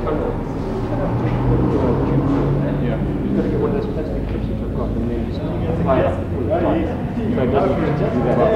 tunnel. Yeah. You've got to get one of those plastic clips which I've got and then just apply it. So it doesn't do that.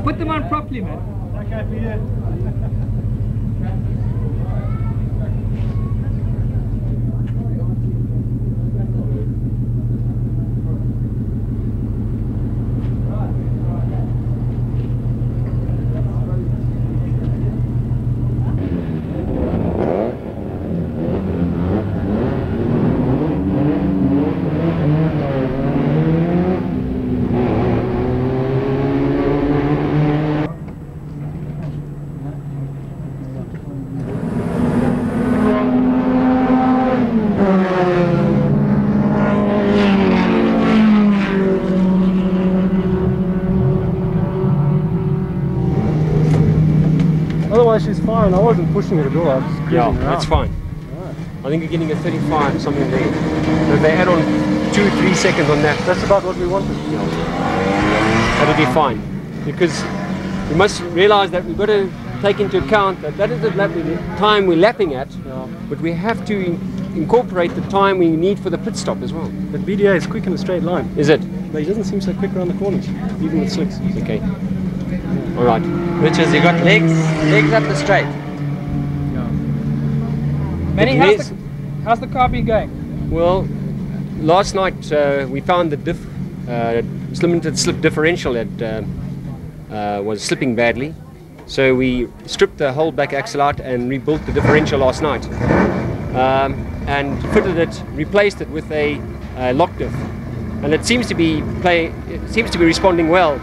Put them on properly, man. Otherwise she's fine. I wasn't pushing it at all. I was just cruising around. That's fine. Right. I think you're getting a 35 something there. So if they add on 2-3 seconds on that, That's about what we wanted. that'll be fine. Because we must realise that we've got to take into account that that is the time we're lapping at, but we have to incorporate the time we need for the pit stop as well. But BDA is quick in a straight line. Is it? But he doesn't seem so quick around the corners, even with slicks. Okay. All right. Richards, you got legs up the straight. Manny, how's the car been going? Well, last night we found the limited slip differential that was slipping badly. So we stripped the whole back axle out and rebuilt the differential last night. And fitted it, replaced it with a lock diff. And it seems to be responding well.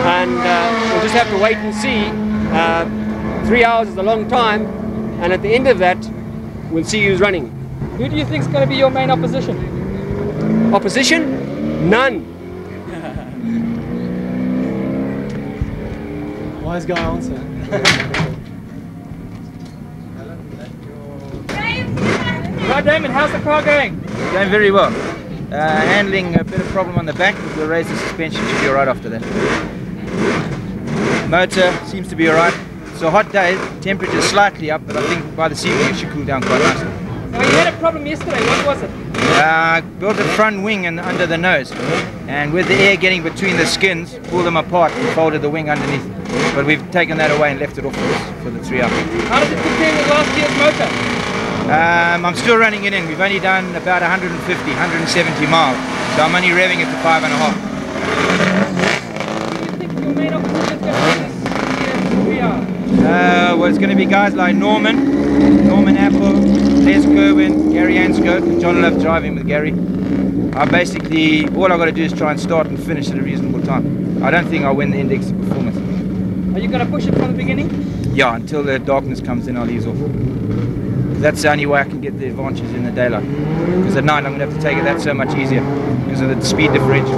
And we'll just have to wait and see. 3 hours is a long time, and at the end of that, we'll see who's running. Who do you think is going to be your main opposition? Opposition? None. Wise guy answer. Hi Damon, how's the car going? Going very well. Handling a bit of problem on the back, but we'll raise the suspension, should be alright after that. Motor seems to be alright. It's a hot day, temperature slightly up, but I think by this evening it should cool down quite nicely. Now you had a problem yesterday, what was it? Built a front wing and under the nose, and with the air getting between the skins, pulled them apart and folded the wing underneath. But we've taken that away and left it off for the 3 hours. How does it compare with last year's motor? I'm still running it in. We've only done about 150, 170 miles, so I'm only revving it to 5.5. Who do you think your main opposition is going to be this year? Well, it's going to be guys like Norman Apple, Les Kerwin, Gary Anscote, and John Love driving with Gary. All I've got to do is try and start and finish at a reasonable time. I don't think I'll win the index of performance. Are you going to push it from the beginning? Yeah, until the darkness comes in, I'll ease off. That's the only way I can get the advantages in the daylight. Because at night I'm going to have to take it that so much easier because of the speed differential.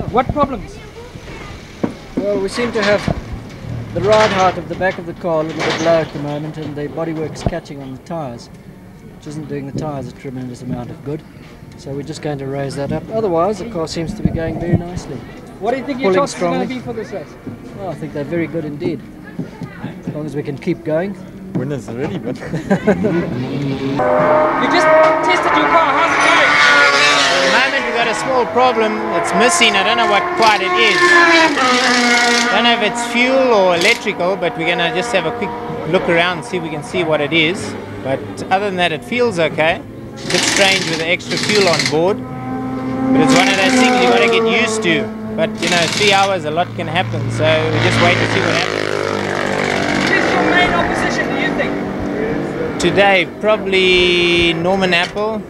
What problems? Well, we seem to have the ride height of the back of the car a little bit low at the moment, and the bodywork's catching on the tyres, which isn't doing the tyres a tremendous amount of good. So we're just going to raise that up. Otherwise, the car seems to be going very nicely. What do you think your chances are going to be for this race? Well, I think they're very good indeed. As long as we can keep going. Winners already, but You just tested your car, how's it going? At the moment we've got a small problem. It's missing. I don't know what quite it is. I don't know if it's fuel or electrical, but we're going to just have a quick look around and see if we can see what it is. But other than that, it feels okay. It's a bit strange with the extra fuel on board, but it's one of those things you've got to get used to. But you know, 3 hours, a lot can happen, so we just wait to see what happens. Who's your main opposition, do you think? Today, probably Norman Apple,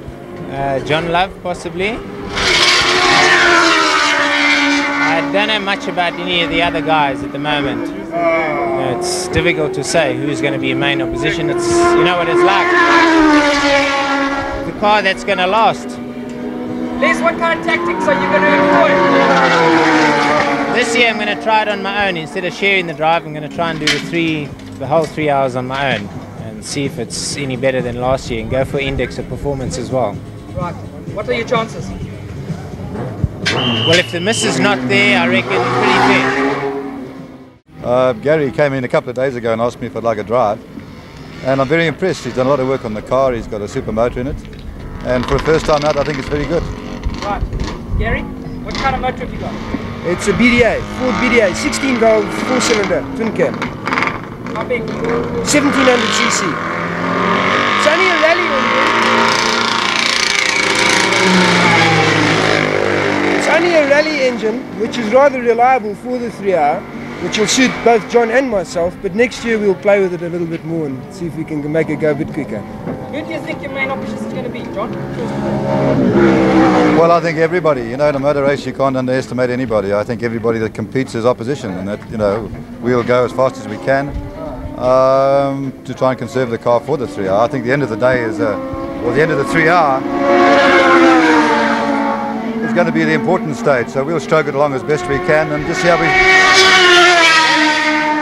John Love possibly. I don't know much about any of the other guys at the moment. It's difficult to say who's going to be in main opposition. It's, you know what it's like. The car that's going to last. Les, what kind of tactics are you going to employ? This year I'm going to try it on my own. Instead of sharing the drive, I'm going to try and do the whole 3 hours on my own and see if it's any better than last year and go for index of performance as well. Right. What are your chances? Well, if the miss is not there, I reckon pretty fair. Gary came in a couple of days ago and asked me if I'd like a drive, and I'm very impressed. He's done a lot of work on the car. He's got a super motor in it, and for a first time out I think it's very good. Right. Gary, what kind of motor have you got? It's a BDA, Ford BDA, 16 valve, 4-cylinder, twin cam. How big? 1700cc. It's only a rally engine. It's only a rally engine, which is rather reliable for the 3 hour, which will suit both John and myself, but next year we'll play with it a little bit more and see if we can make it go a bit quicker. Who do you think your main opposition is going to be, John? Well, I think everybody, you know, in a motor race you can't underestimate anybody. I think everybody that competes is opposition, and that, you know, we'll go as fast as we can to try and conserve the car for the 3 hour. I think the end of the day is, or the end of the 3 hour is going to be the important stage, so we'll stroke it along as best we can and just see how we...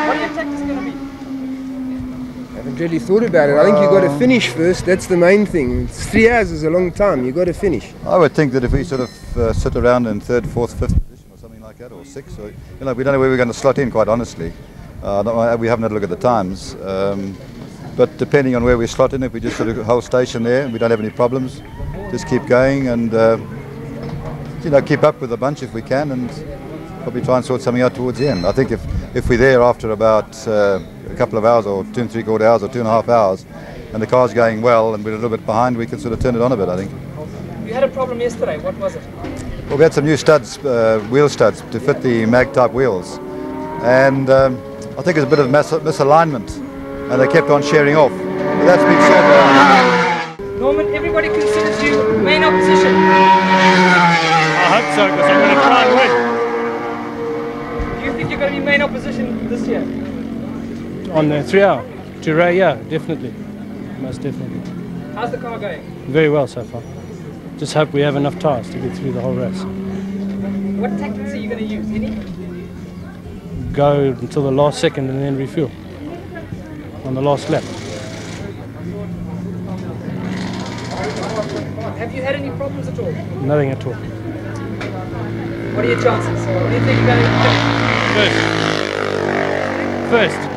What are your tactics going to be? I haven't really thought about it. I think you've got to finish first, that's the main thing. 3 hours is a long time, you've got to finish. I would think that if we sort of sit around in 3rd, 4th, 5th position or something like that, or 6th, or, you know, we don't know where we're going to slot in, quite honestly. We haven't had a look at the times, but depending on where we slot in, if we just sort of hold station there and we don't have any problems, just keep going and you know, keep up with the bunch if we can, and probably try and sort something out towards the end. I think if we're there after about a couple of hours or 2 3/4 hours or 2.5 hours and the car's going well and we're a little bit behind, we can sort of turn it on a bit, I think. You had a problem yesterday, what was it? Well, we had some new studs, wheel studs to fit the mag type wheels, and I think there's a bit of misalignment and they kept on sharing off, but that's been sorted out. Norman, everybody considers you main opposition. I hope so, because I'm going to try and win. Do you think you're going to be main opposition this year? On the 3 hour? To Ray, yeah, definitely. Most definitely. How's the car going? Very well so far. just hope we have enough tyres to get through the whole race. What tactics are you going to use? Any? Go until the last second and then refuel on the last lap. Have you had any problems at all? Nothing at all. What are your chances? What do you think you're going to do? First.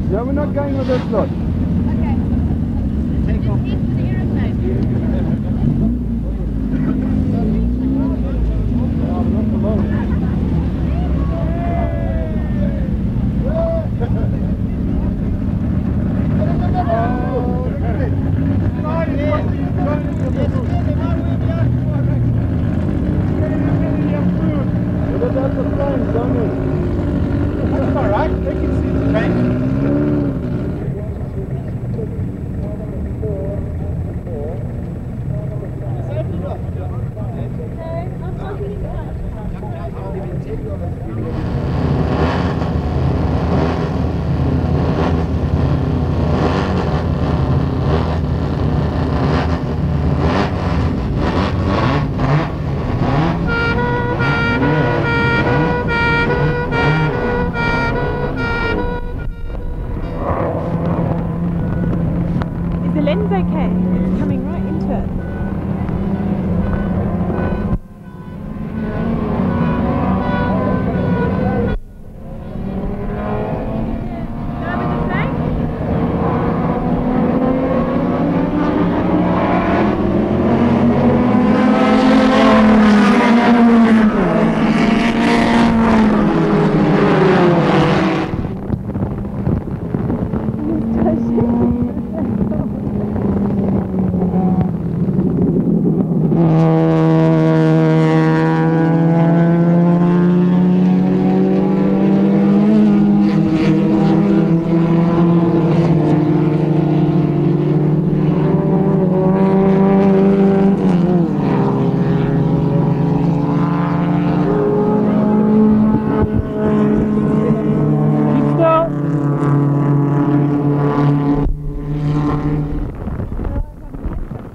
Yeah, we're not going with this lot. That's all right. They can see the train. The lens okay? It's coming right into it.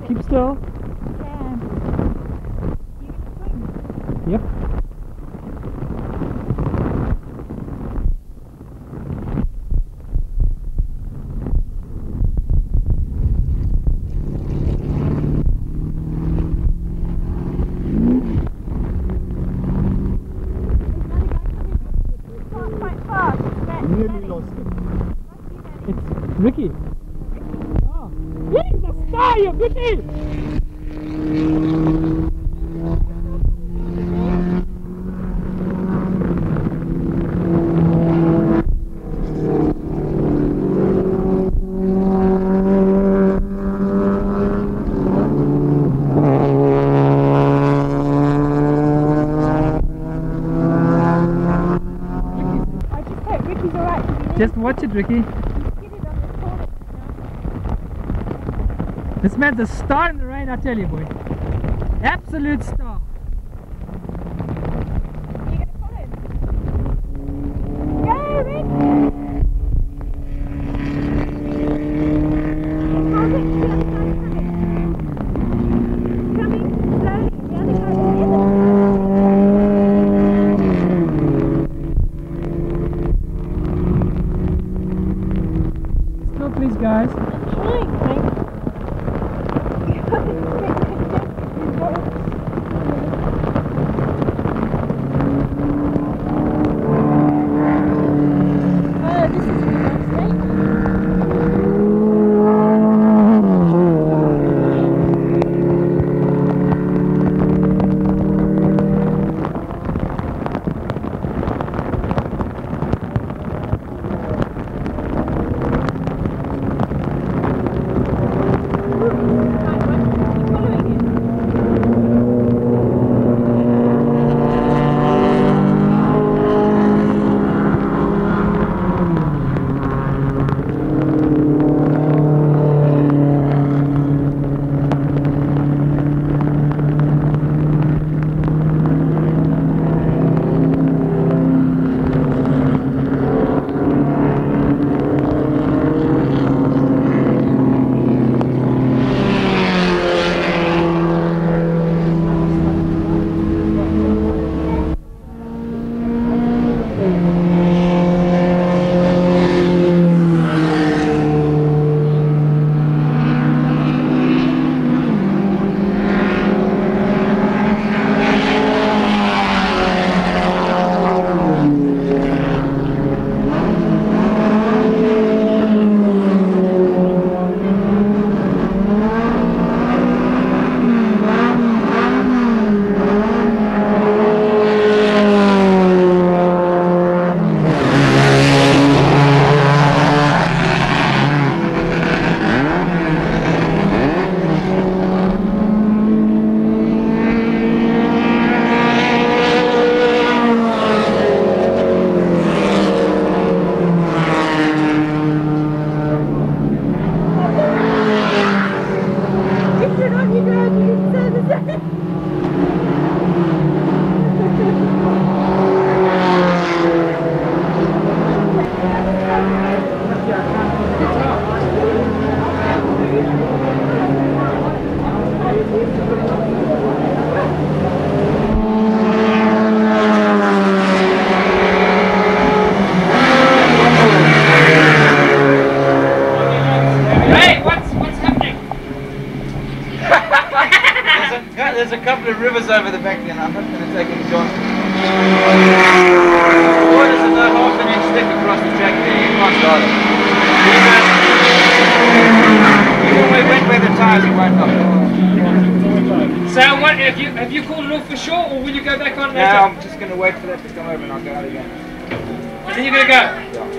Keep still. Yep. Ricky! Just watch it, Ricky. This man's a star in the rain, I tell you, boy. Absolute star. Are you going to follow him? Go, Rick! How's it? The other guy's coming. Coming slowly. The other guy's on the other. Still, please, guys. I'm trying, thanks. There's a couple of rivers over the back there, and I'm not going to take any chances. Or there's a half an inch thick across the track there, you can't start it. Even when we went where the tyres, it won't stop. So what, have you called it off for sure, or will you go back on later? No, I'm just going to wait for that to come over and I'll go out again. And then you're going to go? Yeah.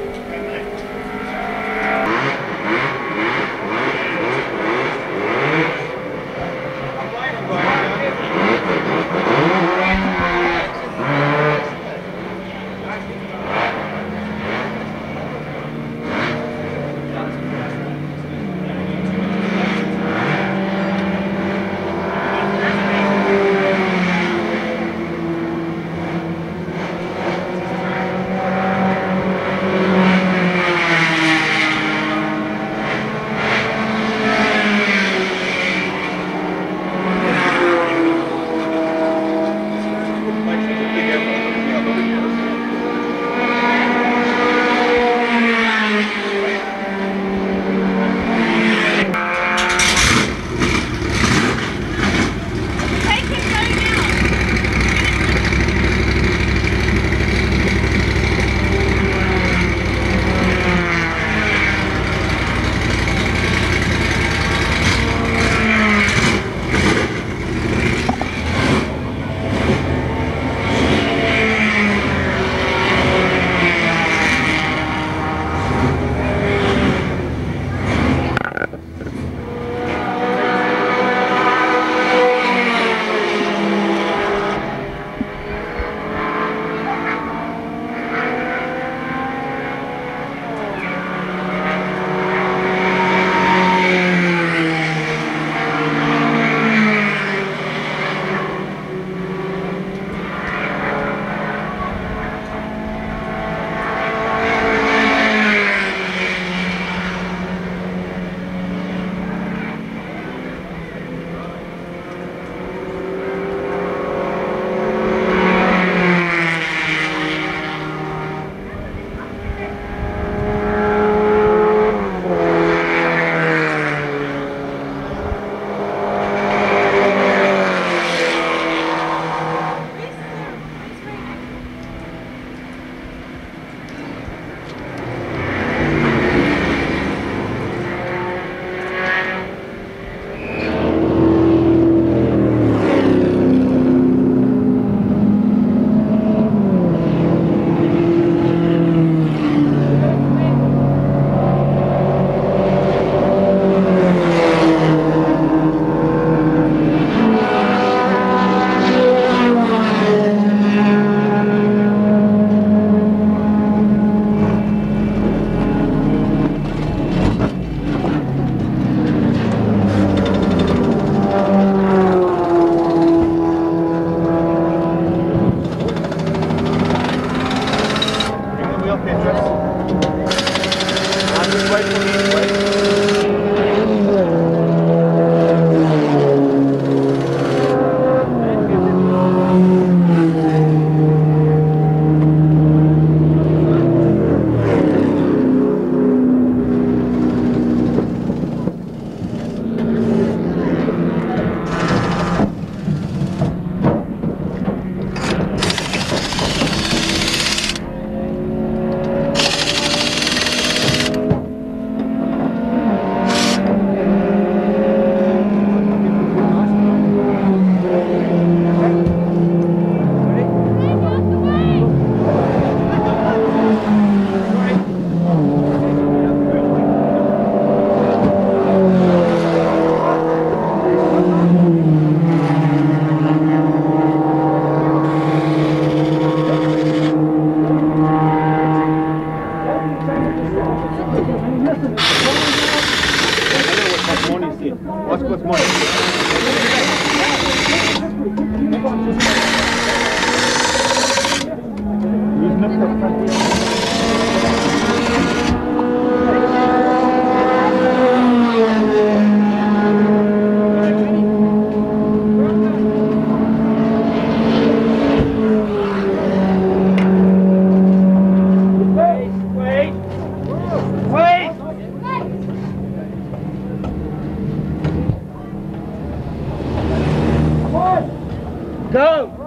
Go!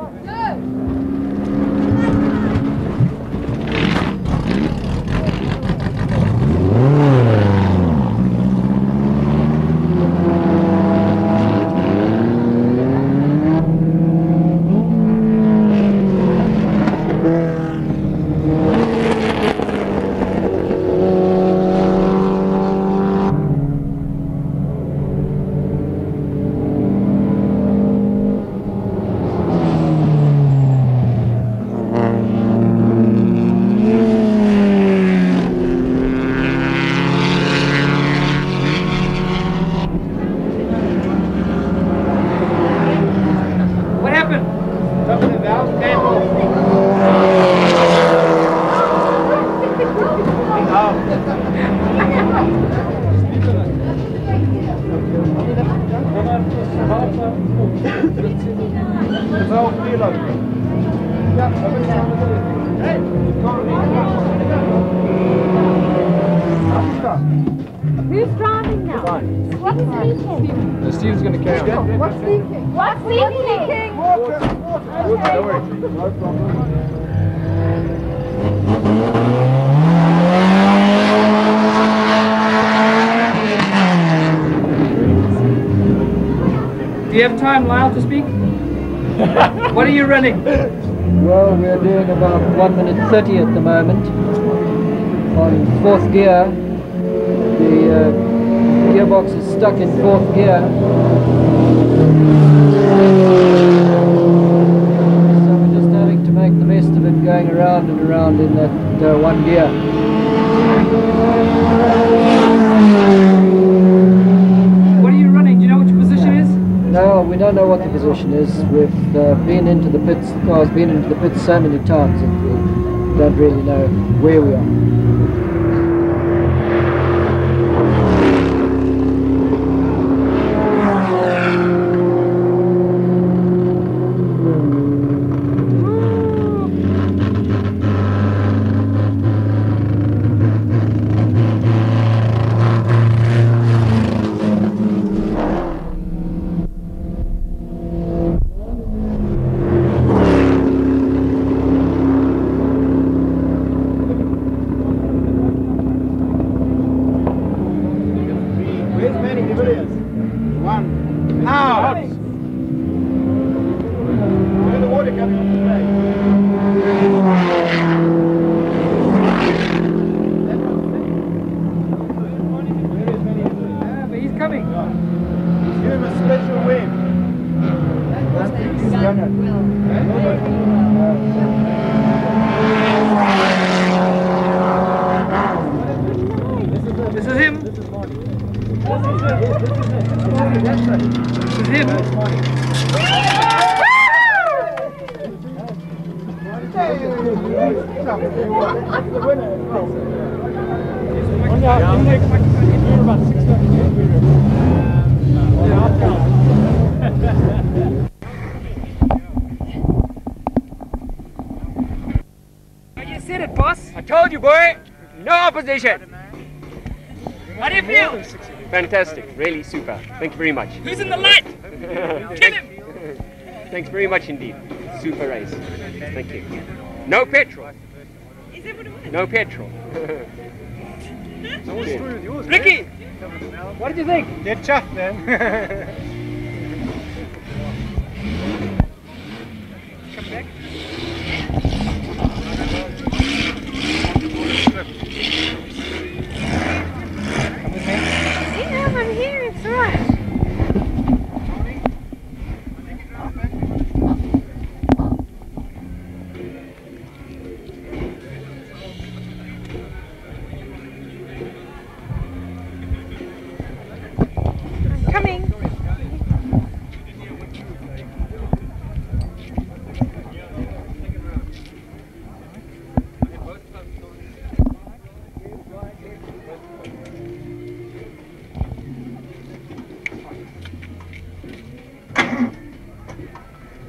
Who's driving now? What's leaking? Steve's going to carry on. What's leaking? What's leaking? Water. Don't worry. No problem. Do you have time, Lyle, to speak? What are you running? Well, we're doing about 1 minute 30 at the moment. On 4th gear, the gearbox is stuck in 4th gear. So we're just having to make the best of it, going around and around in that one gear. What are you running? Do you know what your position is? No, we don't know what the position is. We've been into the pits, the car's been into the pits so many times that we don't really know where we are. Where's Mannie? The Villiers. 1. Out! Look at the water coming off the blade. Yeah, but he's coming. Give him a special wave. This is him. This is Mannie. This is him. You said it, boss. I told you, boy. No opposition. How do you feel? Fantastic, really super. Thank you very much. Who's in the light? Kill him. Thanks very much indeed. Super race. Thank you. No petrol. No petrol. Ricky, what did you think? Get chuffed, man. Come back. Yeah, I'm here, it's alright. I'm coming.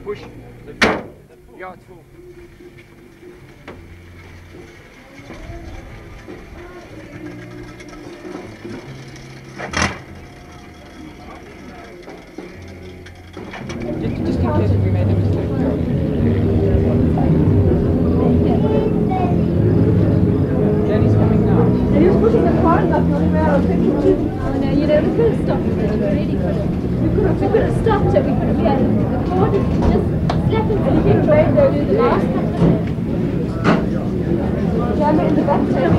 Push. Yeah, it's full. Just in case we made a mistake. Jenny's coming now. And he was pushing the car up on the ground. I was thinking, oh no, you know, we could have stopped it. We really could have. We could have stopped it. We could have had the car just slap it. And he came away there to the last couple. Camera in the back tail.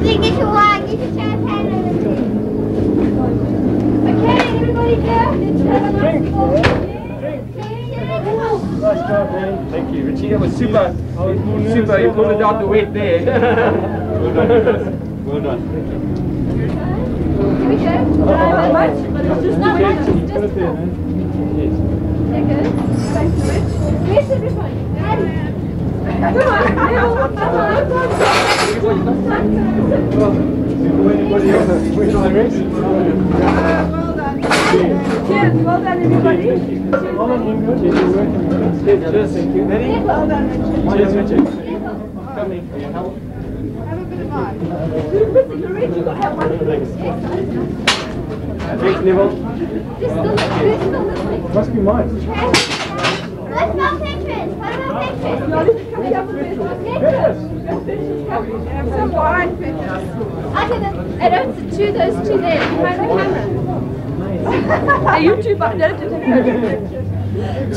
Get your wine, get your champagne. Okay, everybody go. Drink. Nice job, man. Thank you, Richie. That was super. Super. You pulled it out the wet there. Well done. Well done. Here we go. Not much, but it's just not much. It's just enough. There goes. Thanks so much. Where's everybody? Come on. Anybody else? Where's my race? Well done. Cheers. Well done, everybody. Well done, Ingo. Cheers. Cheers. Thank you. Ready? Well done, Richard. Cheers, Richard. Coming for your help. Have a bit of mine. You're missing your reach. You've got to have one. Thanks, Neville. Who's still listening? Must be mine. What about pictures? What about pictures? You're coming up with pictures. Have some wine pictures. Okay, and those two there behind the camera. Hey, you two, but don't take pictures.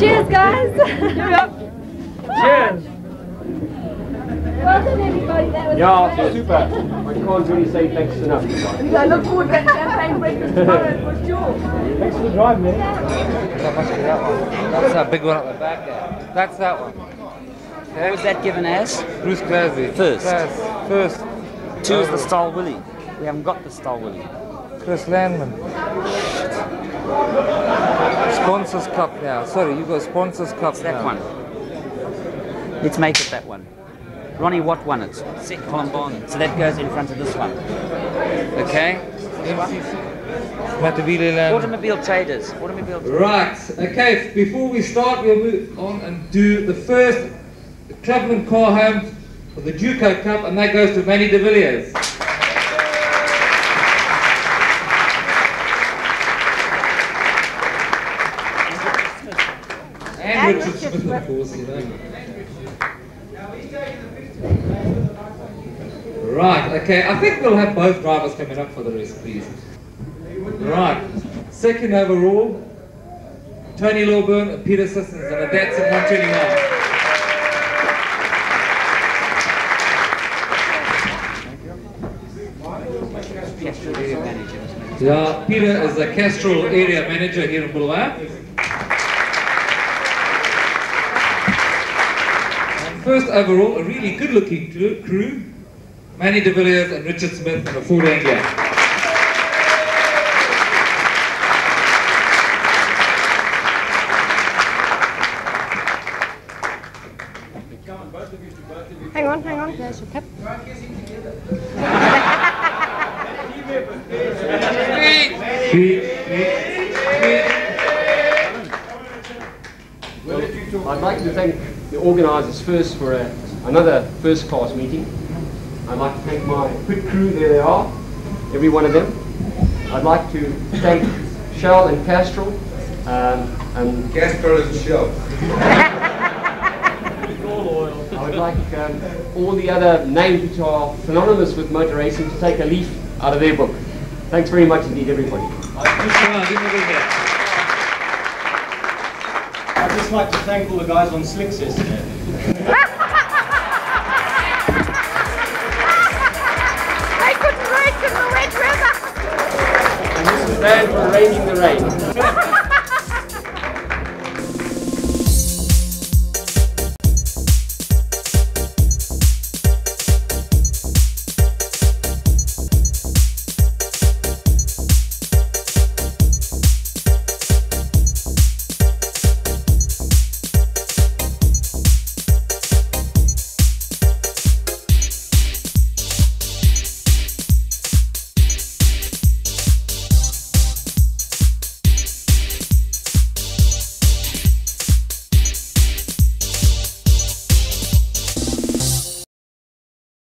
Cheers, guys. Here we are. Cheers. Well done, everybody. That was Yeah, super. I can't really say thanks enough. I look forward to that champagne breakfast tomorrow for sure. Thanks for the drive, man. That must be that one. That's that big one at the back there. That's that one. What was that given as? Bruce Clasley. First. First. 2 is the Star Willie. We haven't got the Star Willie. Chris Landman. Sponsors Cup now. Sorry, you got Sponsors Cup It's that now. one. Let's make it that one. Ronnie Watt won it. Colin Barnes. So that goes in front of this one. Okay? Matabele Land. Automobile traders. Right. Okay, before we start, we'll move on and do the first Clubman car home for the Juco Cup, and that goes to Mannie de Villiers. And Richard Smith, of course, you know. Right, okay, I think we'll have both drivers coming up for the race, please. Right, second overall, Tony Lilburn and Peter Sissons and a Datsun 129. Yeah, Peter is the Castrol area manager here in Bulawayo. And first overall, a really good looking crew, Mannie de Villiers and Richard Smith in a Ford Anglia. Hang on. There's your cup. I'd like to thank the organisers first for another first-class meeting. I'd like to thank my pit crew, there they are, every one of them. I'd like to thank Shell and Castrol. And Castrol is Shell. I would like all the other names which are synonymous with motor racing to take a leaf out of their book. Thanks very much indeed, everybody. I'd just like to thank all the guys on slicks yesterday. They couldn't race in the wet weather. And this is bad for arranging the rain.